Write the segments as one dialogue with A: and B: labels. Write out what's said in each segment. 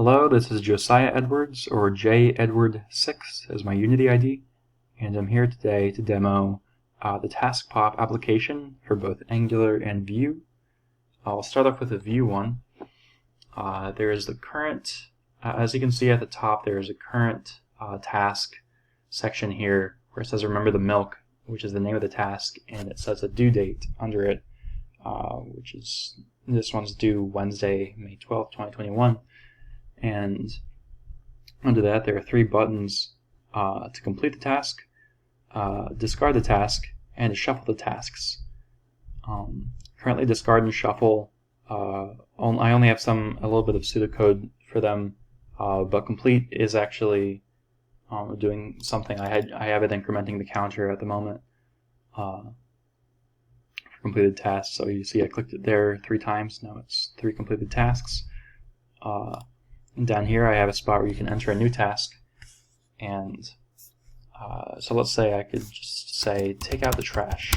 A: Hello, this is Josiah Edwards, or JEdward6 as my Unity ID, and I'm here today to demo the TaskPop application for both Angular and Vue. I'll start off with the Vue one. There is the current, as you can see at the top, there is a current task section here where it says remember the milk, which is the name of the task, and it sets a due date under it, which is, this one's due Wednesday, May 12th, 2021. And under that, there are three buttons to complete the task, discard the task, and to shuffle the tasks. Currently, discard and shuffle, I only have a little bit of pseudocode for them, but complete is actually doing something. I have it incrementing the counter at the moment for completed tasks. So you see I clicked it there 3 times. Now it's 3 completed tasks. And down here I have a spot where you can enter a new task, and so let's say I could just say take out the trash,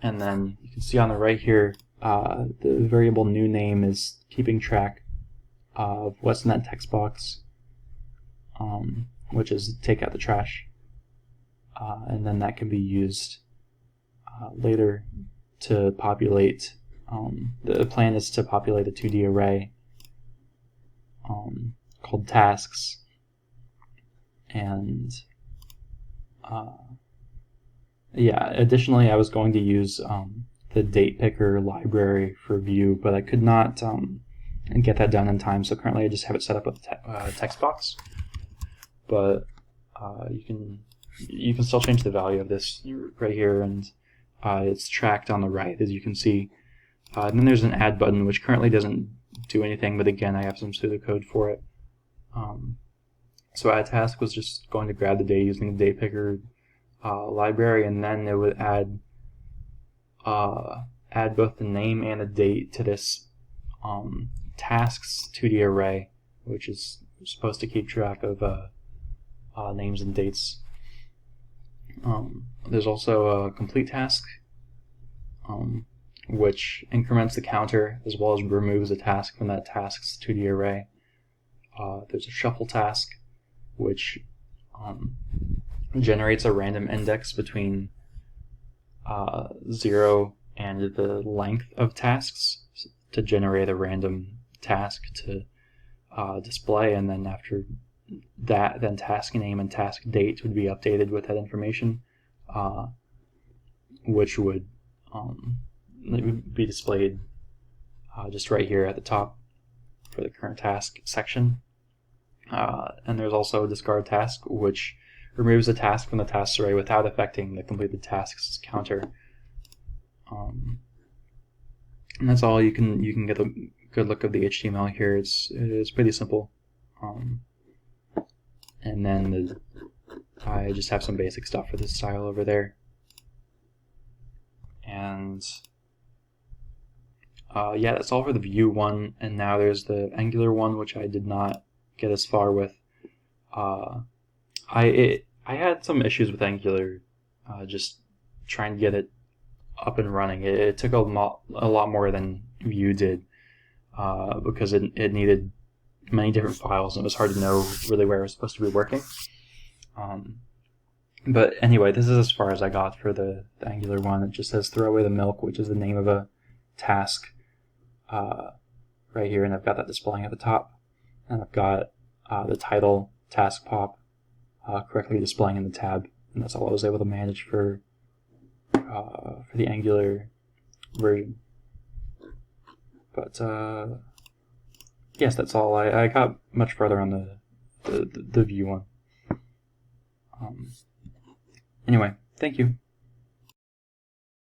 A: and then you can see on the right here the variable new name is keeping track of what's in that text box, which is take out the trash, and then that can be used later to populate. The plan is to populate a 2D array called tasks, and additionally I was going to use the date picker library for Vue, but I could not get that done in time, so currently I just have it set up with a text box. But you can still change the value of this right here, and it's tracked on the right, as you can see. And then there's an add button, which currently doesn't do anything, but again I have some pseudocode for it. So add task was just going to grab the date using the date picker library, and then it would add both the name and the date to this tasks 2D array, which is supposed to keep track of names and dates. There's also a complete task, which increments the counter as well as removes a task from that task's 2D array. There's a shuffle task, which generates a random index between 0 and the length of tasks to generate a random task to display, and then after that, then task name and task date would be updated with that information, which would be displayed just right here at the top for the current task section. And there's also a discard task, which removes a task from the tasks array without affecting the completed tasks counter. And that's all. You can get a good look of the HTML here. It's pretty simple. And then I just have some basic stuff for this style over there. And that's all for the Vue one, and now there's the Angular one, which I did not get as far with. I had some issues with Angular, just trying to get it up and running. It took a lot more than Vue did, because it needed many different files, and it was hard to know really where it was supposed to be working. But anyway, this is as far as I got for the Angular one. It just says throw away the milk, which is the name of a task right here, and I've got that displaying at the top, and I've got the title TaskPop correctly displaying in the tab, and that's all I was able to manage for the Angular version. But yes, that's all. I got much further on the Vue one. Anyway, thank you.